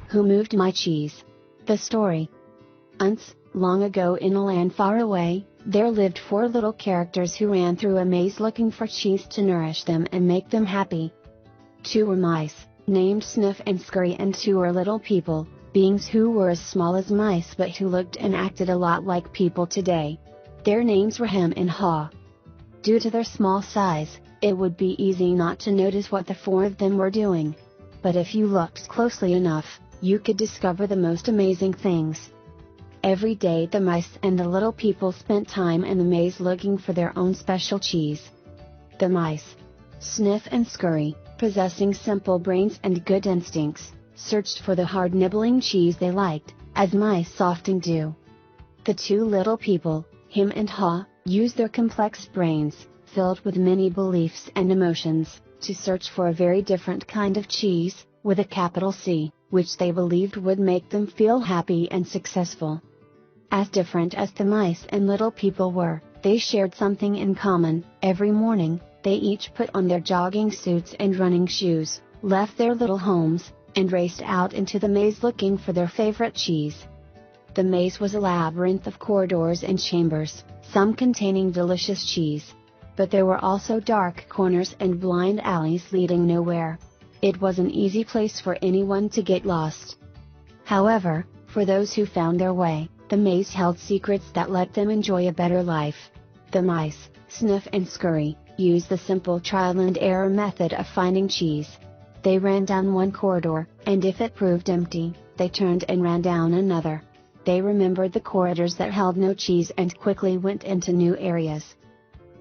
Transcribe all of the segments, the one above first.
Who moved my cheese? The story. Once, long ago in a land far away, there lived 4 little characters who ran through a maze looking for cheese to nourish them and make them happy. 2 were mice, named Sniff and Scurry, and 2 were little people, beings who were as small as mice but who looked and acted a lot like people today. Their names were Hem and Haw. Due to their small size, it would be easy not to notice what the 4 of them were doing. But if you looked closely enough, you could discover the most amazing things. Every day the mice and the little people spent time in the maze looking for their own special cheese. The mice, Sniff and Scurry, possessing simple brains and good instincts, searched for the hard nibbling cheese they liked, as mice often do. The 2 little people, Hem and Haw, used their complex brains, filled with many beliefs and emotions, to search for a very different kind of cheese, with a capital C, which they believed would make them feel happy and successful. As different as the mice and little people were, they shared something in common. Every morning, they each put on their jogging suits and running shoes, left their little homes, and raced out into the maze looking for their favorite cheese. The maze was a labyrinth of corridors and chambers, some containing delicious cheese. But there were also dark corners and blind alleys leading nowhere. It was an easy place for anyone to get lost. However, for those who found their way, the maze held secrets that let them enjoy a better life. The mice, Sniff and Scurry, used the simple trial and error method of finding cheese. They ran down one corridor, and if it proved empty, they turned and ran down another. They remembered the corridors that held no cheese and quickly went into new areas.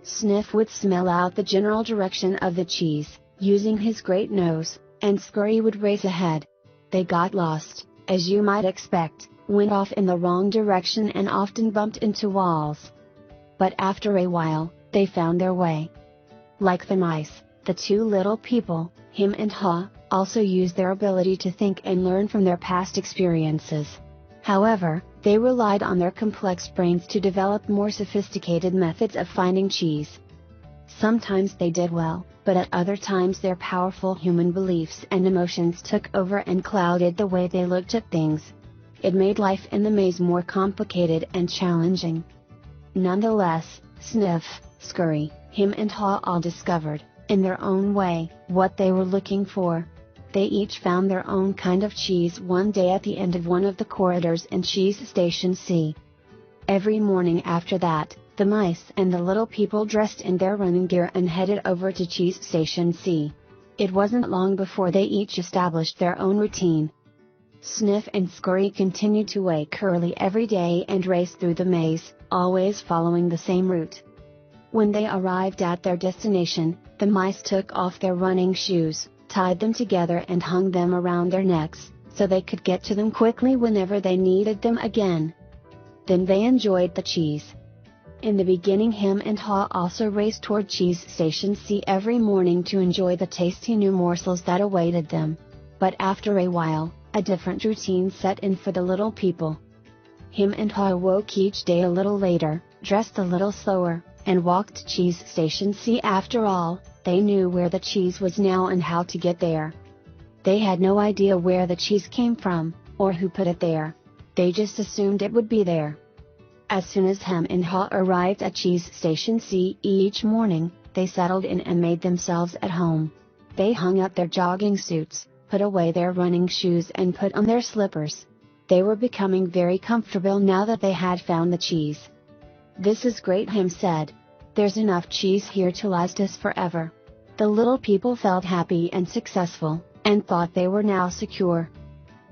Sniff would smell out the general direction of the cheese, using his great nose, and Scurry would race ahead. They got lost, as you might expect, went off in the wrong direction and often bumped into walls. But after a while, they found their way. Like the mice, the 2 little people, Hem and Haw, also used their ability to think and learn from their past experiences. However, they relied on their complex brains to develop more sophisticated methods of finding cheese. Sometimes they did well, but at other times their powerful human beliefs and emotions took over and clouded the way they looked at things. It made life in the maze more complicated and challenging. Nonetheless, Sniff, Scurry, Hem and Haw all discovered, in their own way, what they were looking for. They each found their own kind of cheese one day at the end of one of the corridors in Cheese Station C. Every morning after that, the mice and the little people dressed in their running gear and headed over to Cheese Station C. It wasn't long before they each established their own routine. Sniff and Scurry continued to wake early every day and race through the maze, always following the same route. When they arrived at their destination, the mice took off their running shoes, tied them together and hung them around their necks, so they could get to them quickly whenever they needed them again. Then they enjoyed the cheese. In the beginning, Hem and Haw also raced toward Cheese Station C every morning to enjoy the tasty new morsels that awaited them. But after a while, a different routine set in for the little people. Hem and Haw woke each day a little later, dressed a little slower, and walked to Cheese Station C. After all, they knew where the cheese was now and how to get there. They had no idea where the cheese came from, or who put it there. They just assumed it would be there. As soon as Hem and Haw arrived at Cheese Station C each morning, they settled in and made themselves at home. They hung up their jogging suits, put away their running shoes and put on their slippers. They were becoming very comfortable now that they had found the cheese. "This is great," Hem said. "There's enough cheese here to last us forever." The little people felt happy and successful, and thought they were now secure.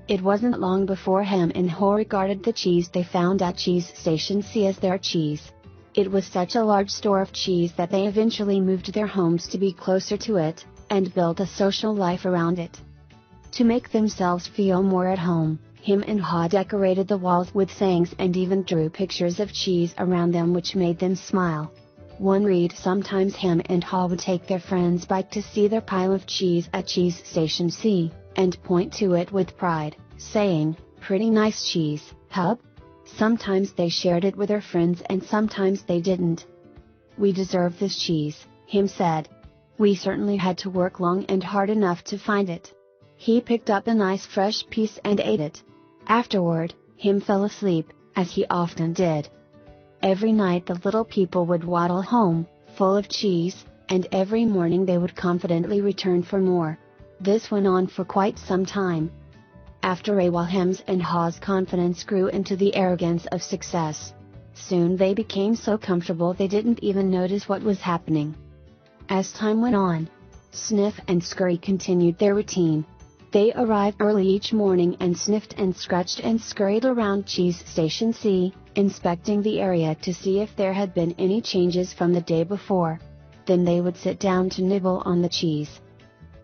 It wasn't long before Hem and Haw regarded the cheese they found at Cheese Station C as their cheese. It was such a large store of cheese that they eventually moved their homes to be closer to it, and built a social life around it. To make themselves feel more at home, Hem and Haw decorated the walls with sayings and even drew pictures of cheese around them which made them smile. One read: sometimes Hem and Haw would take their friend's bike to see their pile of cheese at Cheese Station C, and point to it with pride, saying, "Pretty nice cheese, hub?" Sometimes they shared it with their friends and sometimes they didn't. "We deserve this cheese," Hem said. "We certainly had to work long and hard enough to find it." He picked up a nice fresh piece and ate it. Afterward, Him fell asleep, as he often did. Every night the little people would waddle home, full of cheese, and every morning they would confidently return for more. This went on for quite some time. After a while Hem's and Haw's confidence grew into the arrogance of success. Soon they became so comfortable they didn't even notice what was happening. As time went on, Sniff and Scurry continued their routine. They arrived early each morning and sniffed and scratched and scurried around Cheese Station C, inspecting the area to see if there had been any changes from the day before. Then they would sit down to nibble on the cheese.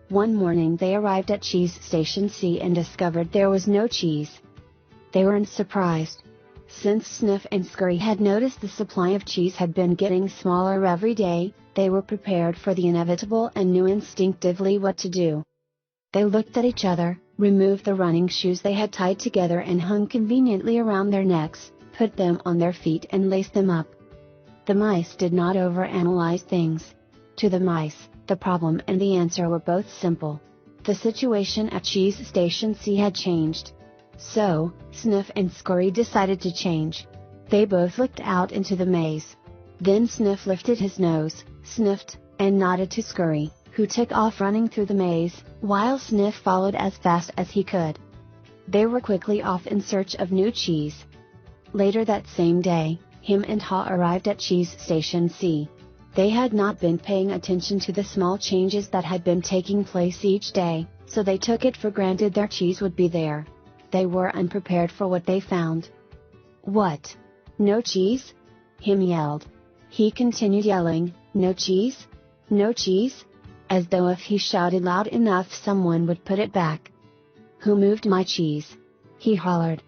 One morning they arrived at Cheese Station C and discovered there was no cheese. They weren't surprised. Since Sniff and Scurry had noticed the supply of cheese had been getting smaller every day, they were prepared for the inevitable and knew instinctively what to do. They looked at each other, removed the running shoes they had tied together and hung conveniently around their necks, put them on their feet and laced them up. The mice did not overanalyze things. To the mice, the problem and the answer were both simple. The situation at Cheese Station C had changed. So, Sniff and Scurry decided to change. They both looked out into the maze. Then Sniff lifted his nose, sniffed, and nodded to Scurry, who took off running through the maze, while Sniff followed as fast as he could. They were quickly off in search of new cheese. Later that same day, Him and Haw arrived at Cheese Station C. They had not been paying attention to the small changes that had been taking place each day, so they took it for granted their cheese would be there. They were unprepared for what they found. "What? No cheese?" Him yelled. He continued yelling, "No cheese? No cheese?" as though if he shouted loud enough someone would put it back. "Who moved my cheese?" he hollered.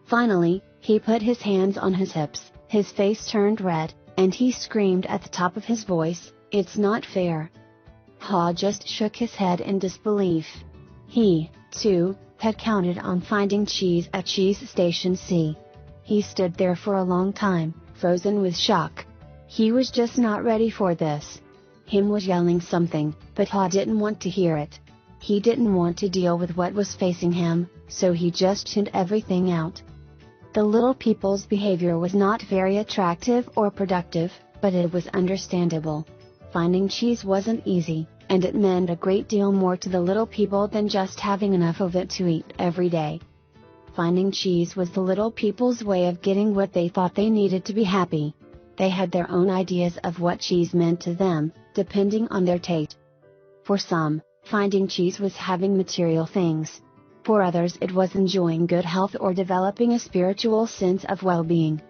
Finally, he put his hands on his hips, his face turned red, and he screamed at the top of his voice, "It's not fair." Haw just shook his head in disbelief. He, too, had counted on finding cheese at Cheese Station C. He stood there for a long time, frozen with shock. He was just not ready for this. Him was yelling something, but Haw didn't want to hear it. He didn't want to deal with what was facing him, so he just tuned everything out. The little people's behavior was not very attractive or productive, but it was understandable. Finding cheese wasn't easy, and it meant a great deal more to the little people than just having enough of it to eat every day. Finding cheese was the little people's way of getting what they thought they needed to be happy. They had their own ideas of what cheese meant to them, depending on their taste. For some, finding cheese was having material things. For others it was enjoying good health or developing a spiritual sense of well-being.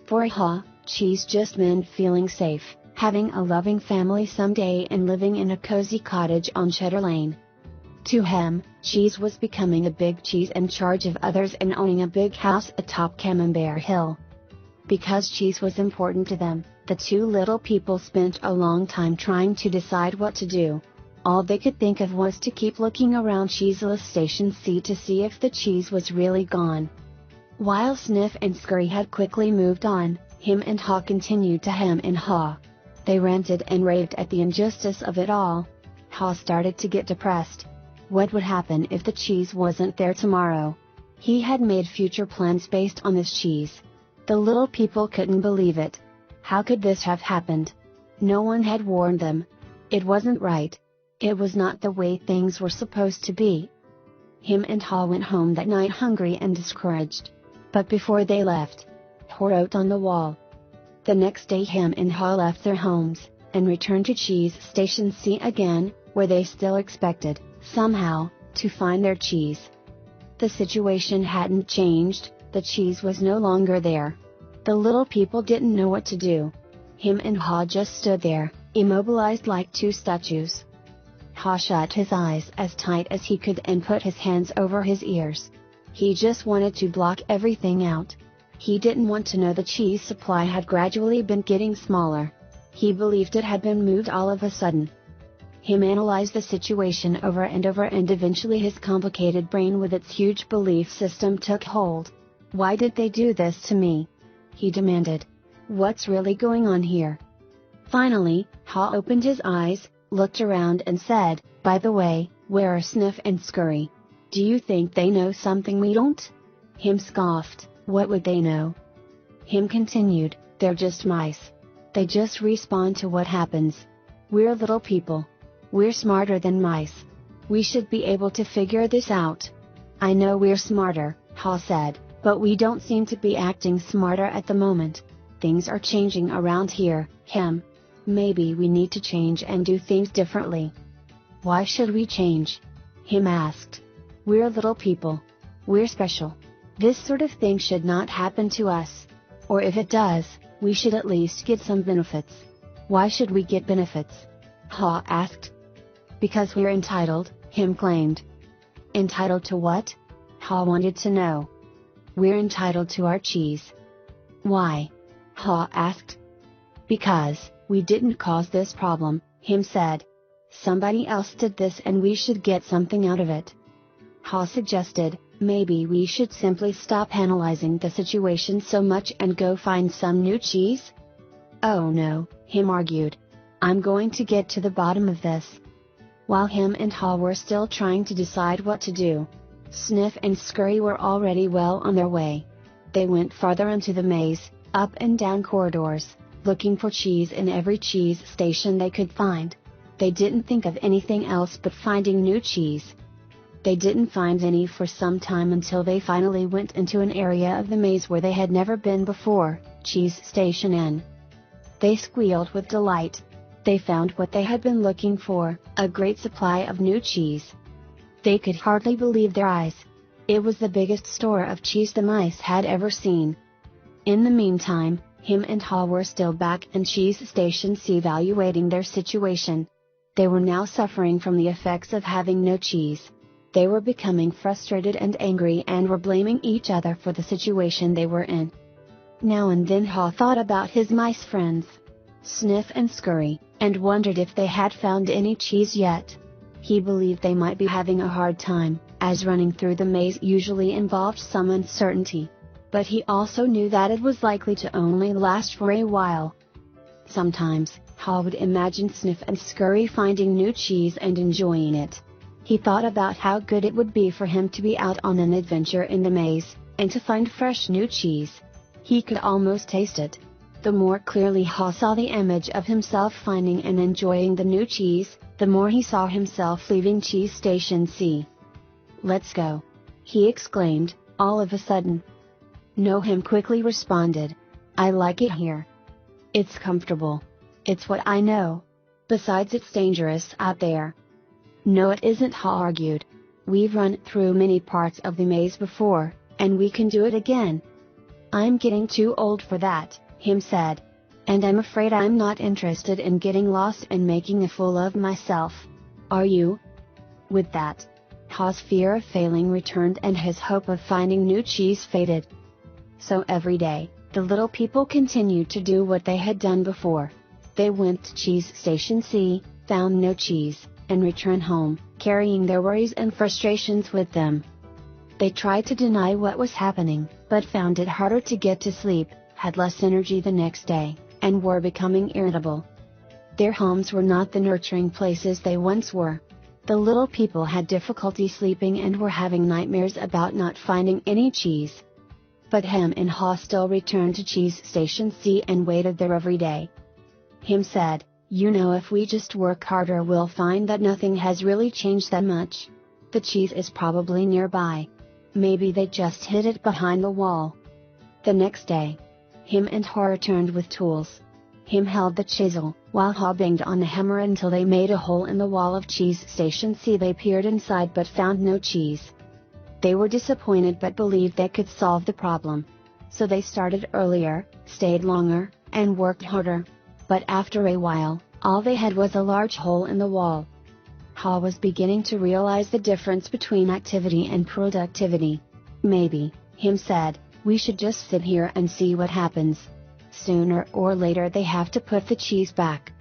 For Haw, cheese just meant feeling safe, having a loving family someday and living in a cozy cottage on Cheddar Lane. To him, cheese was becoming a big cheese in charge of others and owning a big house atop Camembert Hill. Because cheese was important to them, the two little people spent a long time trying to decide what to do. All they could think of was to keep looking around Cheeseless Station C to see if the cheese was really gone. While Sniff and Scurry had quickly moved on, Him and Haw continued to hem and haw. They ranted and raved at the injustice of it all. Haw started to get depressed. What would happen if the cheese wasn't there tomorrow? He had made future plans based on this cheese. The little people couldn't believe it. How could this have happened? No one had warned them. It wasn't right. It was not the way things were supposed to be. Him and Haw went home that night hungry and discouraged. But before they left, Haw wrote on the wall. The next day Him and Haw left their homes, and returned to Cheese Station C again, where they still expected, somehow, to find their cheese. The situation hadn't changed, the cheese was no longer there. The little people didn't know what to do. Him and Haw just stood there, immobilized like two statues. Haw shut his eyes as tight as he could and put his hands over his ears. He just wanted to block everything out. He didn't want to know the cheese supply had gradually been getting smaller. He believed it had been moved all of a sudden. Him analyzed the situation over and eventually his complicated brain with its huge belief system took hold. Why did they do this to me? He demanded. What's really going on here? Finally, Haw opened his eyes, looked around and said, by the way, Where are Sniff and Scurry? Do you think they know something we don't? Him scoffed, what would they know? Him continued, they're just mice. They just respond to what happens. We're little people. We're smarter than mice. We should be able to figure this out. I know we're smarter, Ha said, but we don't seem to be acting smarter at the moment. Things are changing around here, Him. Maybe we need to change and do things differently. Why should we change? Him asked. We're little people. We're special. This sort of thing should not happen to us. Or if it does, we should at least get some benefits. Why should we get benefits? Ha asked. Because we're entitled, Him claimed. Entitled to what? Ha wanted to know. We're entitled to our cheese. Why? Ha asked. Because we didn't cause this problem, Him said. Somebody else did this and we should get something out of it. Ha suggested, maybe we should simply stop analyzing the situation so much and go find some new cheese? Oh no, Him argued. I'm going to get to the bottom of this. While Him and Ha were still trying to decide what to do, Sniff and Scurry were already well on their way. They went farther into the maze, up and down corridors, looking for cheese in every cheese station they could find. They didn't think of anything else but finding new cheese. They didn't find any for some time until they finally went into an area of the maze where they had never been before, Cheese Station N. They squealed with delight. They found what they had been looking for, a great supply of new cheese. They could hardly believe their eyes. It was the biggest store of cheese the mice had ever seen. In the meantime, Him and Ha were still back in Cheese Station C evaluating their situation. They were now suffering from the effects of having no cheese. They were becoming frustrated and angry and were blaming each other for the situation they were in. Now and then Ha thought about his mice friends, Sniff and Scurry, and wondered if they had found any cheese yet. He believed they might be having a hard time, as running through the maze usually involved some uncertainty. But he also knew that it was likely to only last for a while. Sometimes, Ha would imagine Sniff and Scurry finding new cheese and enjoying it. He thought about how good it would be for him to be out on an adventure in the maze, and to find fresh new cheese. He could almost taste it. The more clearly Ha saw the image of himself finding and enjoying the new cheese, the more he saw himself leaving Cheese Station C. Let's go! He exclaimed, all of a sudden. No, Him quickly responded. I like it here. It's comfortable. It's what I know. Besides, it's dangerous out there. No, it isn't, Ha argued. We've run through many parts of the maze before, and we can do it again. I'm getting too old for that, Him said. And I'm afraid I'm not interested in getting lost and making a fool of myself. Are you? With that, Ha's fear of failing returned and his hope of finding new cheese faded. So every day, the little people continued to do what they had done before. They went to Cheese Station C, found no cheese, and returned home, carrying their worries and frustrations with them. They tried to deny what was happening, but found it harder to get to sleep, had less energy the next day, and were becoming irritable. Their homes were not the nurturing places they once were. The little people had difficulty sleeping and were having nightmares about not finding any cheese. But Him and Ha still returned to Cheese Station C and waited there every day. Him said, you know, if we just work harder we'll find that nothing has really changed that much. The cheese is probably nearby. Maybe they just hid it behind the wall. The next day, Him and Ha returned with tools. Him held the chisel, while Ha banged on the hammer until they made a hole in the wall of Cheese Station C. They peered inside but found no cheese. They were disappointed but believed they could solve the problem. So they started earlier, stayed longer, and worked harder. But after a while, all they had was a large hole in the wall. Ha was beginning to realize the difference between activity and productivity. Maybe, Him said, we should just sit here and see what happens. Sooner or later they have to put the cheese back.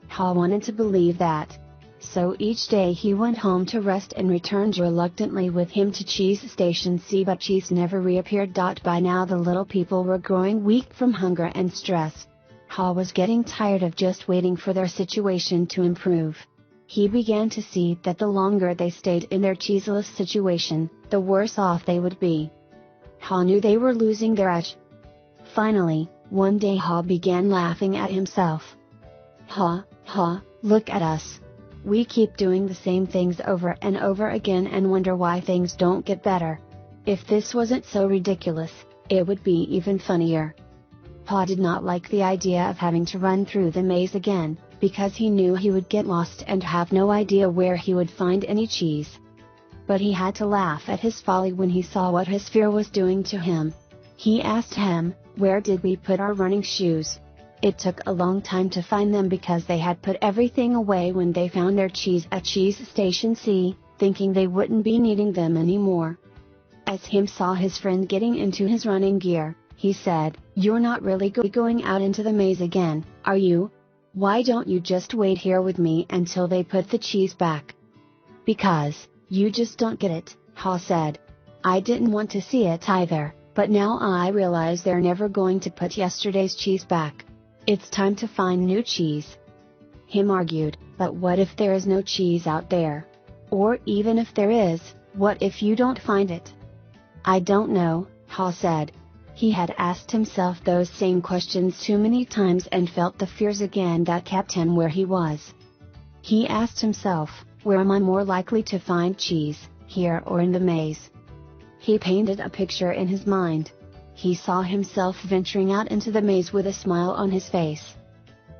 Ha wanted to believe that. So each day he went home to rest and returned reluctantly with Him to Cheese Station C, but cheese never reappeared. By now the little people were growing weak from hunger and stress. Ha was getting tired of just waiting for their situation to improve. He began to see that the longer they stayed in their cheeseless situation, the worse off they would be. Hal knew they were losing their edge. Finally, one day Hal began laughing at himself. Ha, ha, look at us. We keep doing the same things over and over again and wonder why things don't get better. If this wasn't so ridiculous, it would be even funnier. Pa did not like the idea of having to run through the maze again, because he knew he would get lost and have no idea where he would find any cheese. But he had to laugh at his folly when he saw what his fear was doing to him. He asked him, "Where did we put our running shoes?" It took a long time to find them because they had put everything away when they found their cheese at Cheese Station C, thinking they wouldn't be needing them anymore. As Him saw his friend getting into his running gear, he said, "You're not really going out into the maze again, are you? Why don't you just wait here with me until they put the cheese back?" "Because, you just don't get it," Hal said. "I didn't want to see it either, but now I realize they're never going to put yesterday's cheese back. It's time to find new cheese." Him argued, "But what if there is no cheese out there? Or even if there is, what if you don't find it?" "I don't know," Hal said. He had asked himself those same questions too many times and felt the fears again that kept him where he was. He asked himself, "Where am I more likely to find cheese, here or in the maze?" He painted a picture in his mind. He saw himself venturing out into the maze with a smile on his face.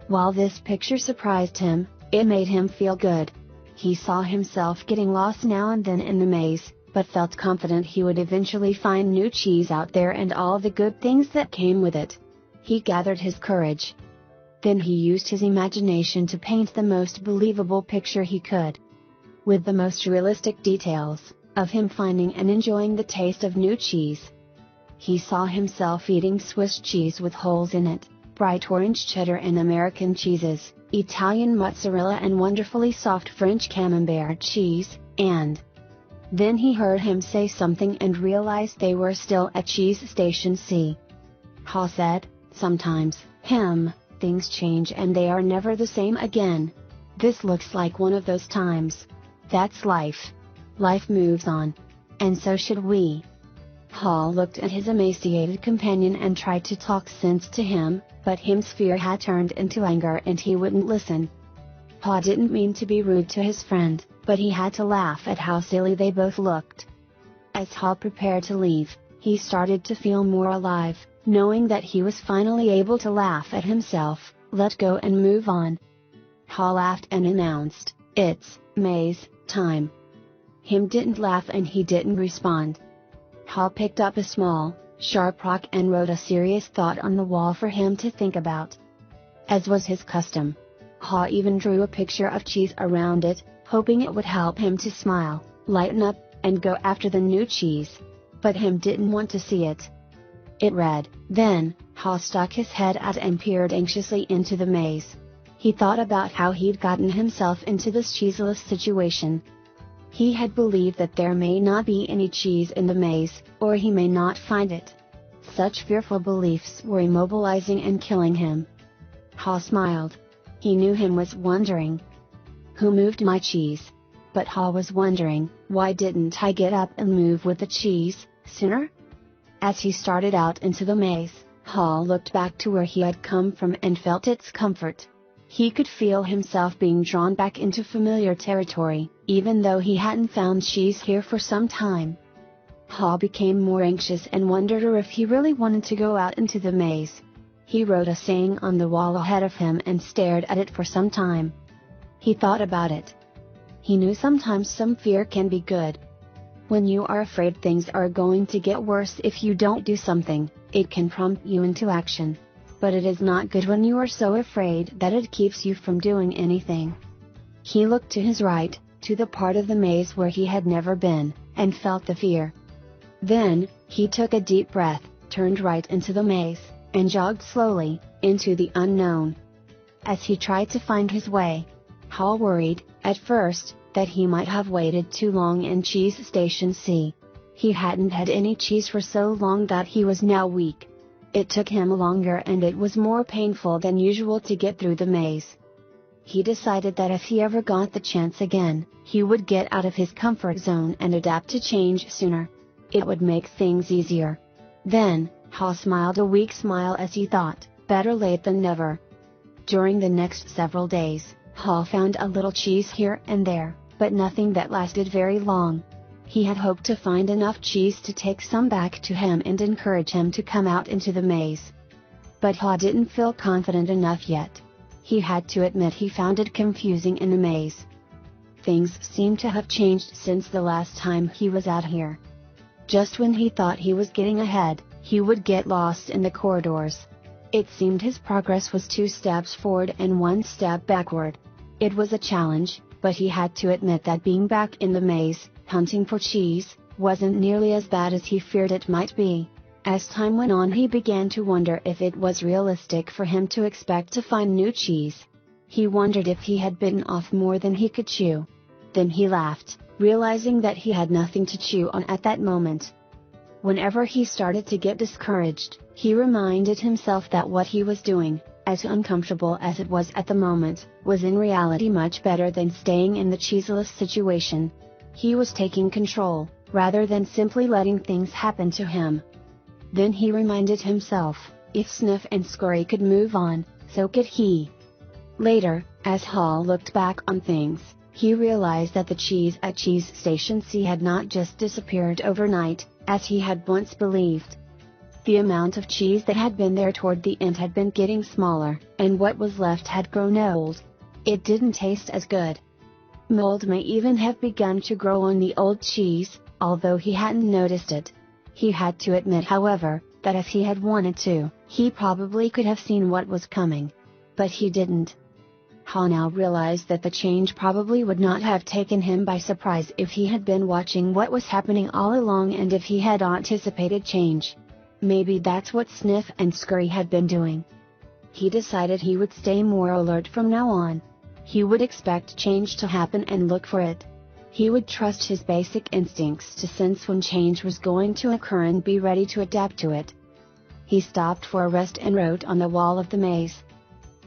While this picture surprised him, it made him feel good. He saw himself getting lost now and then in the maze, but felt confident he would eventually find new cheese out there and all the good things that came with it. He gathered his courage. Then he used his imagination to paint the most believable picture he could. With the most realistic details, of him finding and enjoying the taste of new cheese. He saw himself eating Swiss cheese with holes in it, bright orange cheddar and American cheeses, Italian mozzarella and wonderfully soft French camembert cheese, and... Then he heard him say something and realized they were still at Cheese Station C. Hal said, "Sometimes, things change and they are never the same again. This looks like one of those times. That's life. Life moves on. And so should we." Hal looked at his emaciated companion and tried to talk sense to him, but Him's fear had turned into anger and he wouldn't listen. Pa didn't mean to be rude to his friend, but he had to laugh at how silly they both looked. As Hal prepared to leave, he started to feel more alive, knowing that he was finally able to laugh at himself, let go and move on. Hal laughed and announced, "It's maze time." Him didn't laugh and he didn't respond. Hal picked up a small, sharp rock and wrote a serious thought on the wall for him to think about. As was his custom, Hal even drew a picture of cheese around it, hoping it would help him to smile, lighten up, and go after the new cheese. But Him didn't want to see it. It read, then, Hal stuck his head out and peered anxiously into the maze. He thought about how he'd gotten himself into this cheeseless situation. He had believed that there may not be any cheese in the maze, or he may not find it. Such fearful beliefs were immobilizing and killing him. Hal smiled. He knew Him was wondering, "Who moved my cheese?" But Hal was wondering, why didn't I get up and move with the cheese, sooner? As he started out into the maze, Hal looked back to where he had come from and felt its comfort. He could feel himself being drawn back into familiar territory, even though he hadn't found cheese here for some time. Hal became more anxious and wondered if he really wanted to go out into the maze. He wrote a saying on the wall ahead of him and stared at it for some time. He thought about it. He knew sometimes some fear can be good. When you are afraid things are going to get worse if you don't do something, it can prompt you into action. But it is not good when you are so afraid that it keeps you from doing anything. He looked to his right, to the part of the maze where he had never been, and felt the fear. Then, he took a deep breath, turned right into the maze, and jogged slowly, into the unknown. As he tried to find his way, Hal worried, at first, that he might have waited too long in Cheese Station C. He hadn't had any cheese for so long that he was now weak. It took him longer and it was more painful than usual to get through the maze. He decided that if he ever got the chance again, he would get out of his comfort zone and adapt to change sooner. It would make things easier. Then, Ha smiled a weak smile as he thought, better late than never. During the next several days, Ha found a little cheese here and there, but nothing that lasted very long. He had hoped to find enough cheese to take some back to him and encourage him to come out into the maze. But Ha didn't feel confident enough yet. He had to admit he found it confusing in the maze. Things seemed to have changed since the last time he was out here. Just when he thought he was getting ahead, he would get lost in the corridors. It seemed his progress was 2 steps forward and 1 step backward. It was a challenge, but he had to admit that being back in the maze, hunting for cheese, wasn't nearly as bad as he feared it might be. As time went on, he began to wonder if it was realistic for him to expect to find new cheese. He wondered if he had bitten off more than he could chew. Then he laughed, realizing that he had nothing to chew on at that moment. Whenever he started to get discouraged, he reminded himself that what he was doing, as uncomfortable as it was at the moment, was in reality much better than staying in the cheeseless situation. He was taking control, rather than simply letting things happen to him. Then he reminded himself, if Sniff and Scurry could move on, so could he. Later, as Ha looked back on things, he realized that the cheese at Cheese Station C had not just disappeared overnight, as he had once believed. The amount of cheese that had been there toward the end had been getting smaller, and what was left had grown old. It didn't taste as good. Mold may even have begun to grow on the old cheese, although he hadn't noticed it. He had to admit, however, that if he had wanted to, he probably could have seen what was coming. But he didn't. Ha now realized that the change probably would not have taken him by surprise if he had been watching what was happening all along and if he had anticipated change. Maybe that's what Sniff and Scurry had been doing. He decided he would stay more alert from now on. He would expect change to happen and look for it. He would trust his basic instincts to sense when change was going to occur and be ready to adapt to it. He stopped for a rest and wrote on the wall of the maze.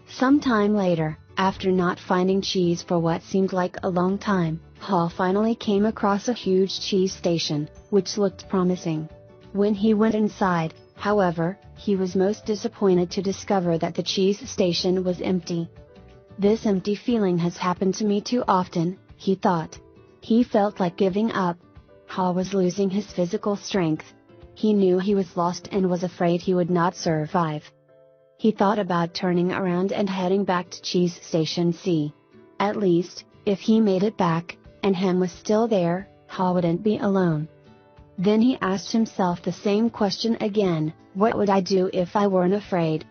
Sometime later, after not finding cheese for what seemed like a long time, Ha finally came across a huge cheese station, which looked promising. When he went inside, however, he was most disappointed to discover that the cheese station was empty. This empty feeling has happened to me too often, he thought. He felt like giving up. Ha was losing his physical strength. He knew he was lost and was afraid he would not survive. He thought about turning around and heading back to Cheese Station C. At least, if he made it back, and Ham was still there, Ha wouldn't be alone. Then he asked himself the same question again, what would I do if I weren't afraid?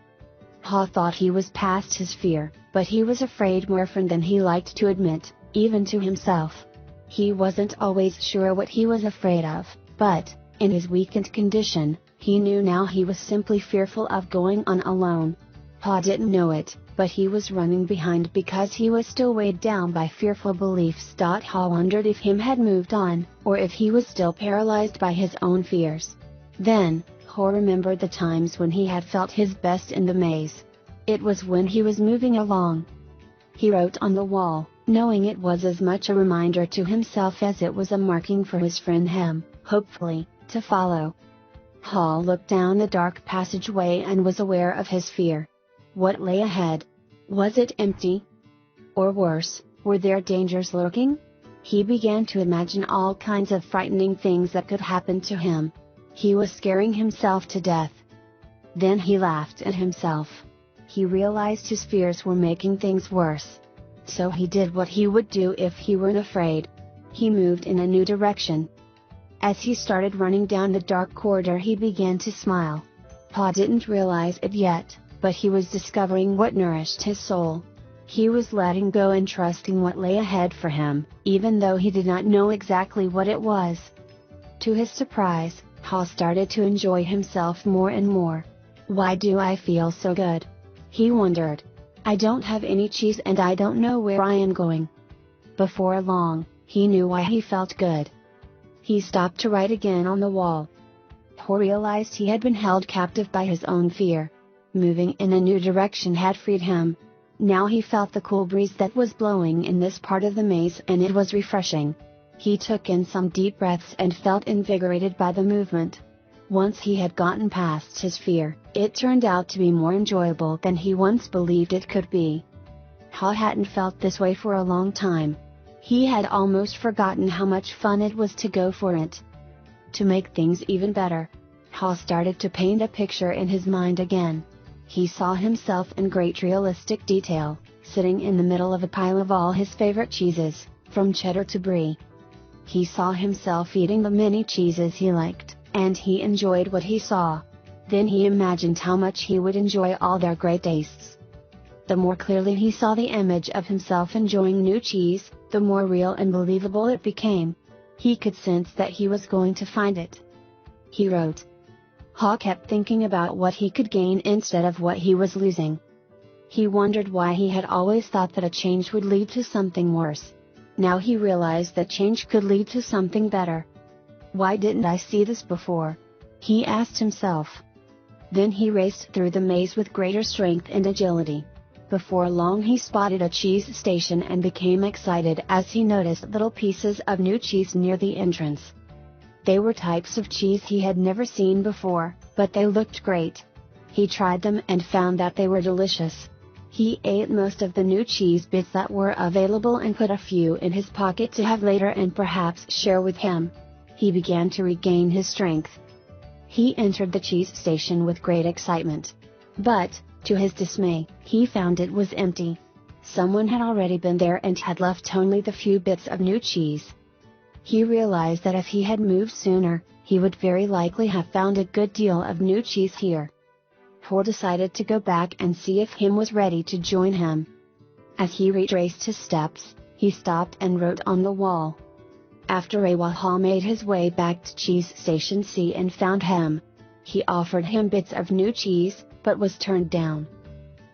Ha thought he was past his fear, but he was afraid more often than he liked to admit, even to himself. He wasn't always sure what he was afraid of, but, in his weakened condition, he knew now he was simply fearful of going on alone. Ha didn't know it, but he was running behind because he was still weighed down by fearful beliefs. Ha wondered if him had moved on, or if he was still paralyzed by his own fears. Then, Ha remembered the times when he had felt his best in the maze. It was when he was moving along. He wrote on the wall, knowing it was as much a reminder to himself as it was a marking for his friend Ham, hopefully, to follow. Ha looked down the dark passageway and was aware of his fear. What lay ahead? Was it empty? Or worse, were there dangers lurking? He began to imagine all kinds of frightening things that could happen to him. He was scaring himself to death. Then he laughed at himself. He realized his fears were making things worse. So he did what he would do if he weren't afraid. He moved in a new direction. As he started running down the dark corridor, he began to smile. Ha didn't realize it yet, but he was discovering what nourished his soul. He was letting go and trusting what lay ahead for him, even though he did not know exactly what it was. To his surprise, Ha started to enjoy himself more and more. Why do I feel so good? He wondered. I don't have any cheese and I don't know where I am going. Before long, he knew why he felt good. He stopped to write again on the wall. Ha realized he had been held captive by his own fear. Moving in a new direction had freed him. Now he felt the cool breeze that was blowing in this part of the maze, and it was refreshing. He took in some deep breaths and felt invigorated by the movement. Once he had gotten past his fear, it turned out to be more enjoyable than he once believed it could be. Ha hadn't felt this way for a long time. He had almost forgotten how much fun it was to go for it. To make things even better, Ha started to paint a picture in his mind again. He saw himself in great realistic detail, sitting in the middle of a pile of all his favorite cheeses, from cheddar to brie. He saw himself eating the many cheeses he liked, and he enjoyed what he saw. Then he imagined how much he would enjoy all their great tastes. The more clearly he saw the image of himself enjoying new cheese, the more real and believable it became. He could sense that he was going to find it. He wrote. Ha kept thinking about what he could gain instead of what he was losing. He wondered why he had always thought that a change would lead to something worse. Now he realized that change could lead to something better. Why didn't I see this before? He asked himself. Then he raced through the maze with greater strength and agility. Before long he spotted a cheese station and became excited as he noticed little pieces of new cheese near the entrance. They were types of cheese he had never seen before, but they looked great. He tried them and found that they were delicious. He ate most of the new cheese bits that were available and put a few in his pocket to have later and perhaps share with him. He began to regain his strength. He entered the cheese station with great excitement. But, to his dismay, he found it was empty. Someone had already been there and had left only the few bits of new cheese. He realized that if he had moved sooner, he would very likely have found a good deal of new cheese here. Ha decided to go back and see if him was ready to join him. As he retraced his steps, he stopped and wrote on the wall. After a while Ha made his way back to cheese station C and found him. He offered him bits of new cheese, but was turned down.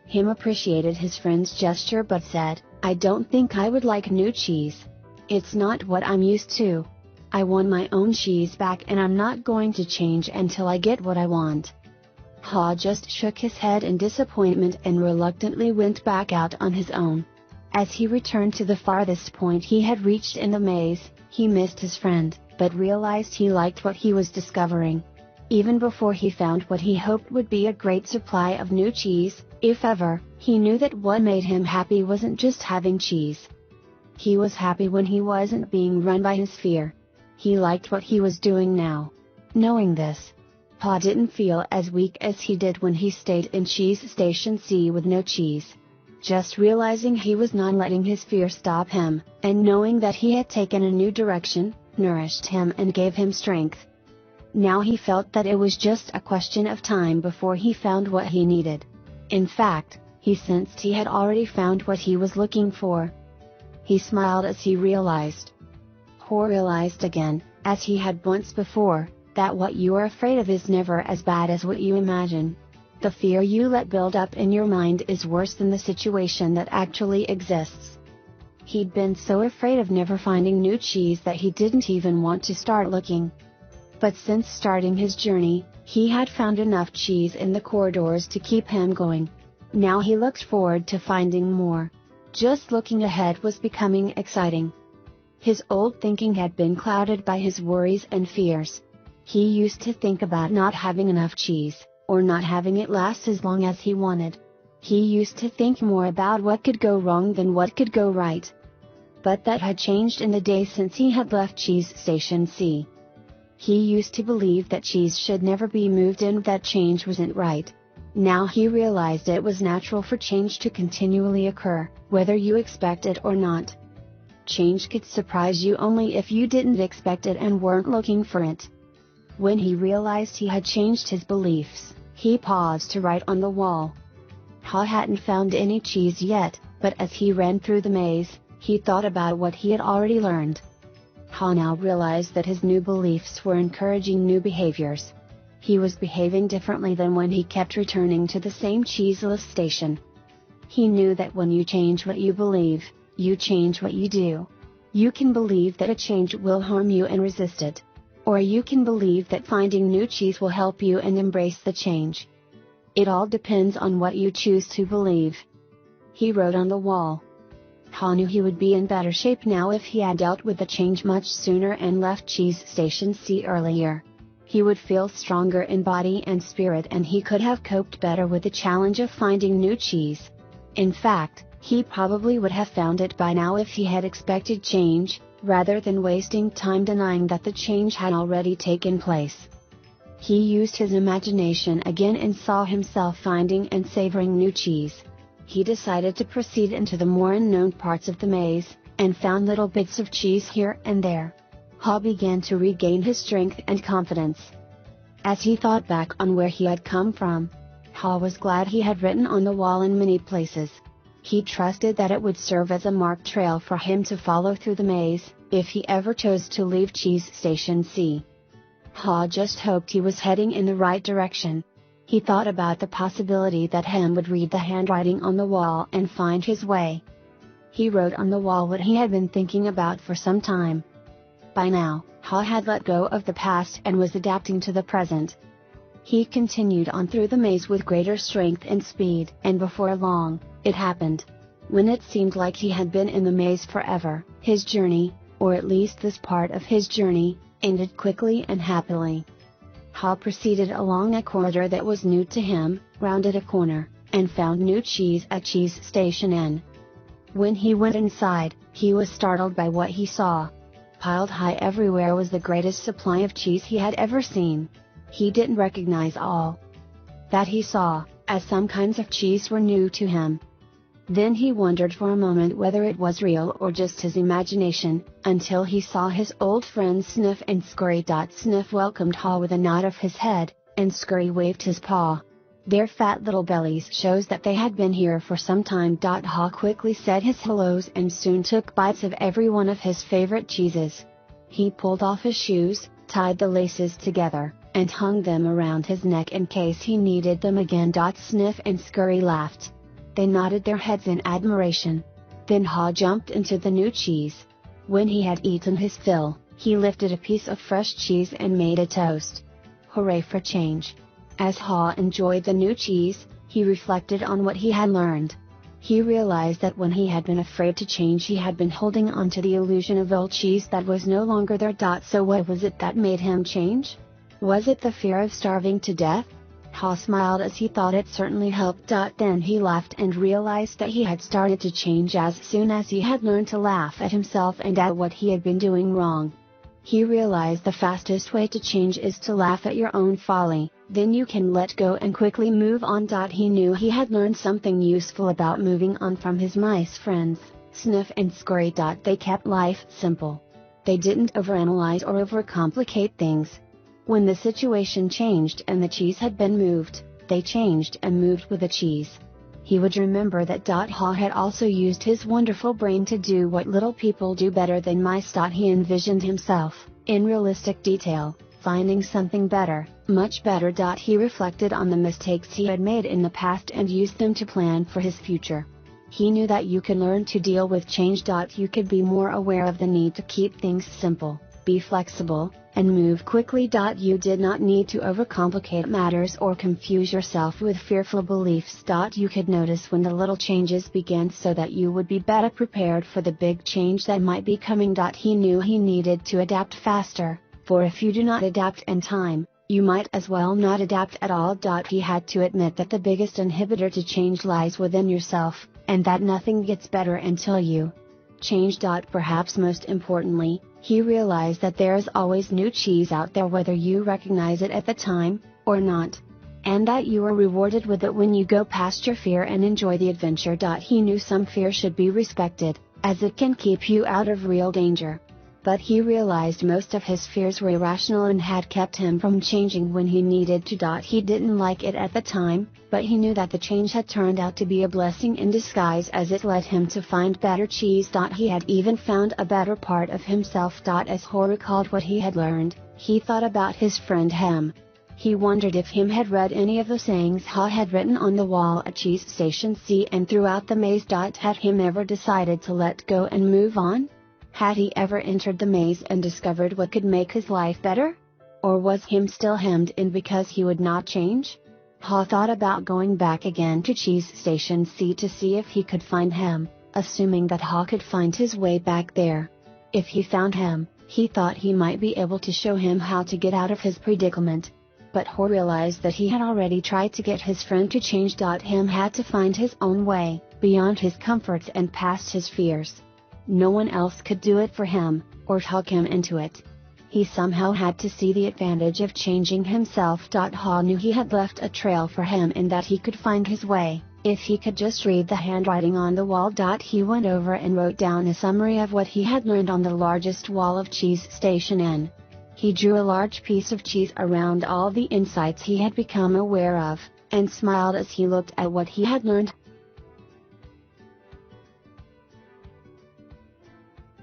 Him appreciated his friend's gesture but said, "I don't think I would like new cheese. It's not what I'm used to. I want my own cheese back and I'm not going to change until I get what I want." Ha just shook his head in disappointment and reluctantly went back out on his own. As he returned to the farthest point he had reached in the maze, he missed his friend, but realized he liked what he was discovering. Even before he found what he hoped would be a great supply of new cheese, if ever, he knew that what made him happy wasn't just having cheese. He was happy when he wasn't being run by his fear. He liked what he was doing now. Knowing this, Ha didn't feel as weak as he did when he stayed in cheese station C with no cheese. Just realizing he was not letting his fear stop him, and knowing that he had taken a new direction, nourished him and gave him strength. Now he felt that it was just a question of time before he found what he needed. In fact, he sensed he had already found what he was looking for. He smiled as he realized. Ha realized again, as he had once before, that what you are afraid of is never as bad as what you imagine. The fear you let build up in your mind is worse than the situation that actually exists. He'd been so afraid of never finding new cheese that he didn't even want to start looking. But since starting his journey, he had found enough cheese in the corridors to keep him going. Now he looked forward to finding more. Just looking ahead was becoming exciting. His old thinking had been clouded by his worries and fears. He used to think about not having enough cheese, or not having it last as long as he wanted. He used to think more about what could go wrong than what could go right. But that had changed in the days since he had left cheese station C. He used to believe that cheese should never be moved and that change wasn't right. Now he realized it was natural for change to continually occur, whether you expect it or not. Change could surprise you only if you didn't expect it and weren't looking for it. When he realized he had changed his beliefs, he paused to write on the wall. Ha hadn't found any cheese yet, but as he ran through the maze, he thought about what he had already learned. Ha now realized that his new beliefs were encouraging new behaviors. He was behaving differently than when he kept returning to the same cheeseless station. He knew that when you change what you believe, you change what you do. You can believe that a change will harm you and resist it. Or you can believe that finding new cheese will help you and embrace the change. It all depends on what you choose to believe. He wrote on the wall. Ha knew he would be in better shape now if he had dealt with the change much sooner and left Cheese Station C earlier. He would feel stronger in body and spirit, and he could have coped better with the challenge of finding new cheese. In fact, he probably would have found it by now if he had expected change, rather than wasting time denying that the change had already taken place. He used his imagination again and saw himself finding and savoring new cheese. He decided to proceed into the more unknown parts of the maze, and found little bits of cheese here and there. Ha began to regain his strength and confidence. As he thought back on where he had come from, Ha was glad he had written on the wall in many places. He trusted that it would serve as a marked trail for him to follow through the maze, if he ever chose to leave Cheese Station C. Ha just hoped he was heading in the right direction. He thought about the possibility that Hem would read the handwriting on the wall and find his way. He wrote on the wall what he had been thinking about for some time. By now, Ha had let go of the past and was adapting to the present. He continued on through the maze with greater strength and speed, and before long, it happened. When it seemed like he had been in the maze forever, his journey, or at least this part of his journey, ended quickly and happily. Ha proceeded along a corridor that was new to him, rounded a corner, and found new cheese at Cheese Station N. When he went inside, he was startled by what he saw. Piled high everywhere was the greatest supply of cheese he had ever seen. He didn't recognize all that he saw, as some kinds of cheese were new to him. Then he wondered for a moment whether it was real or just his imagination, until he saw his old friends Sniff and Scurry. Sniff welcomed Ha with a nod of his head, and Scurry waved his paw. Their fat little bellies shows that they had been here for some time. Ha quickly said his hellos and soon took bites of every one of his favorite cheeses. He pulled off his shoes, tied the laces together, and hung them around his neck in case he needed them again. Sniff and Scurry laughed. They nodded their heads in admiration. Then Ha jumped into the new cheese. When he had eaten his fill, he lifted a piece of fresh cheese and made a toast. Hooray for change! As Ha enjoyed the new cheese, he reflected on what he had learned. He realized that when he had been afraid to change, he had been holding on to the illusion of old cheese that was no longer there. So what was it that made him change? Was it the fear of starving to death? Ha smiled as he thought it certainly helped. Then he laughed and realized that he had started to change as soon as he had learned to laugh at himself and at what he had been doing wrong. He realized the fastest way to change is to laugh at your own folly, then you can let go and quickly move on. He knew he had learned something useful about moving on from his mice friends, Sniff and Scurry. They kept life simple. They didn't overanalyze or overcomplicate things. When the situation changed and the cheese had been moved, they changed and moved with the cheese. He would remember that. Ha had also used his wonderful brain to do what little people do better than mice. He envisioned himself, in realistic detail, finding something better, much better. He reflected on the mistakes he had made in the past and used them to plan for his future. He knew that you could learn to deal with change. You could be more aware of the need to keep things simple, be flexible, and move quickly. You did not need to overcomplicate matters or confuse yourself with fearful beliefs. You could notice when the little changes began so that you would be better prepared for the big change that might be coming. He knew he needed to adapt faster, for if you do not adapt in time, you might as well not adapt at all. He had to admit that the biggest inhibitor to change lies within yourself, and that nothing gets better until you change. Perhaps most importantly, he realized that there is always new cheese out there whether you recognize it at the time, or not. And that you are rewarded with it when you go past your fear and enjoy the adventure. He knew some fear should be respected, as it can keep you out of real danger. But he realized most of his fears were irrational and had kept him from changing when he needed to. He didn't like it at the time, but he knew that the change had turned out to be a blessing in disguise as it led him to find better cheese. He had even found a better part of himself. As Ha recalled what he had learned, he thought about his friend Hem. He wondered if Hem had read any of the sayings Ha had written on the wall at Cheese Station C and throughout the maze. Had Hem ever decided to let go and move on? Had he ever entered the maze and discovered what could make his life better? Or was Hem still hemmed in because he would not change? Ha thought about going back again to Cheese Station C to see if he could find him, assuming that Ha could find his way back there. If he found him, he thought he might be able to show him how to get out of his predicament. But Ha realized that he had already tried to get his friend to change. Him had to find his own way, beyond his comforts and past his fears. No one else could do it for him, or talk him into it. He somehow had to see the advantage of changing himself. Ha knew he had left a trail for him and that he could find his way, if he could just read the handwriting on the wall. He went over and wrote down a summary of what he had learned on the largest wall of Cheese Station N. He drew a large piece of cheese around all the insights he had become aware of, and smiled as he looked at what he had learned.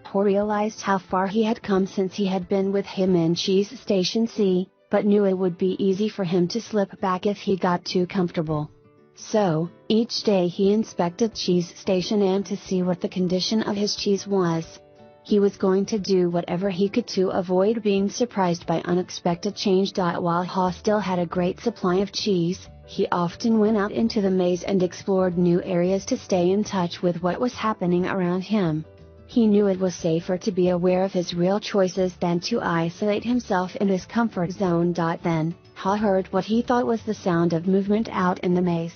Ha realized how far he had come since he had been with him in Cheese Station C, but knew it would be easy for him to slip back if he got too comfortable. So, each day he inspected Cheese Station N to see what the condition of his cheese was. He was going to do whatever he could to avoid being surprised by unexpected change. While Ha still had a great supply of cheese, he often went out into the maze and explored new areas to stay in touch with what was happening around him. He knew it was safer to be aware of his real choices than to isolate himself in his comfort zone. Then, Ha heard what he thought was the sound of movement out in the maze.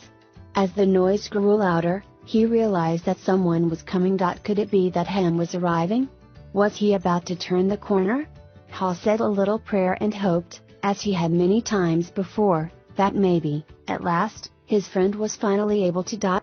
As the noise grew louder, he realized that someone was coming. Could it be that Ham was arriving? Was he about to turn the corner? Ha said a little prayer and hoped, as he had many times before, that maybe, at last, his friend was finally able to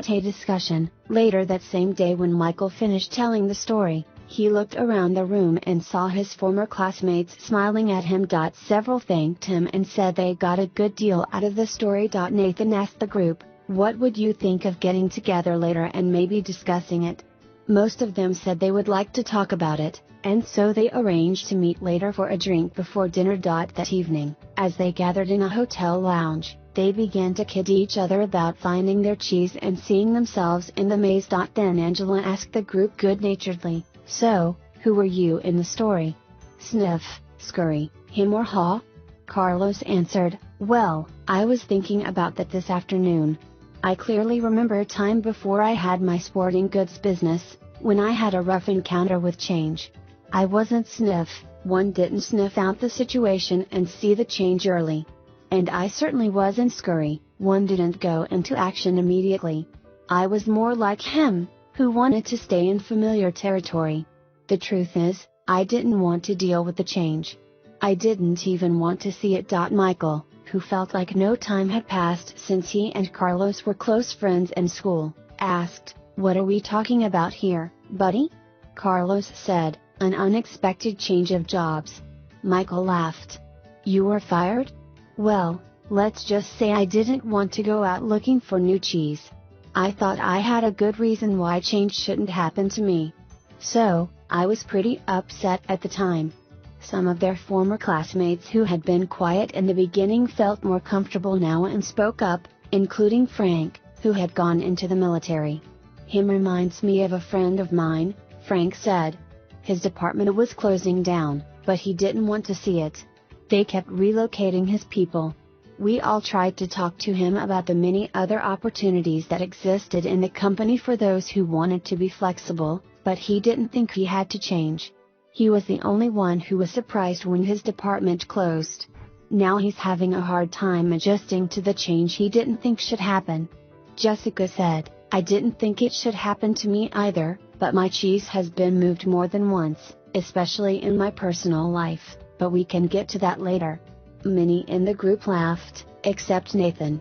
a discussion. Later that same day, when Michael finished telling the story, he looked around the room and saw his former classmates smiling at him. Several thanked him and said they got a good deal out of the story. Nathan asked the group, "What would you think of getting together later and maybe discussing it?" Most of them said they would like to talk about it, and so they arranged to meet later for a drink before dinner. That evening, as they gathered in a hotel lounge, they began to kid each other about finding their cheese and seeing themselves in the maze. Then Angela asked the group good-naturedly, "So, who were you in the story? Sniff, Scurry, him or Ha?" Carlos answered, "Well, I was thinking about that this afternoon. I clearly remember a time before I had my sporting goods business, when I had a rough encounter with change. I wasn't Sniff, one didn't sniff out the situation and see the change early. And I certainly wasn't Scurry, one didn't go into action immediately. I was more like him, who wanted to stay in familiar territory. The truth is, I didn't want to deal with the change. I didn't even want to see it." Michael, who felt like no time had passed since he and Carlos were close friends in school, asked, "What are we talking about here, buddy?" Carlos said, "An unexpected change of jobs." Michael laughed. "You were fired? Well, let's just say I didn't want to go out looking for new cheese. I thought I had a good reason why change shouldn't happen to me. So, I was pretty upset at the time." Some of their former classmates who had been quiet in the beginning felt more comfortable now and spoke up, including Frank, who had gone into the military. "Him reminds me of a friend of mine," Frank said. "His department was closing down, but he didn't want to see it. They kept relocating his people. We all tried to talk to him about the many other opportunities that existed in the company for those who wanted to be flexible, but he didn't think he had to change. He was the only one who was surprised when his department closed. Now he's having a hard time adjusting to the change he didn't think should happen." Jessica said, "I didn't think it should happen to me either, but my cheese has been moved more than once, especially in my personal life, but we can get to that later." Many in the group laughed, except Nathan.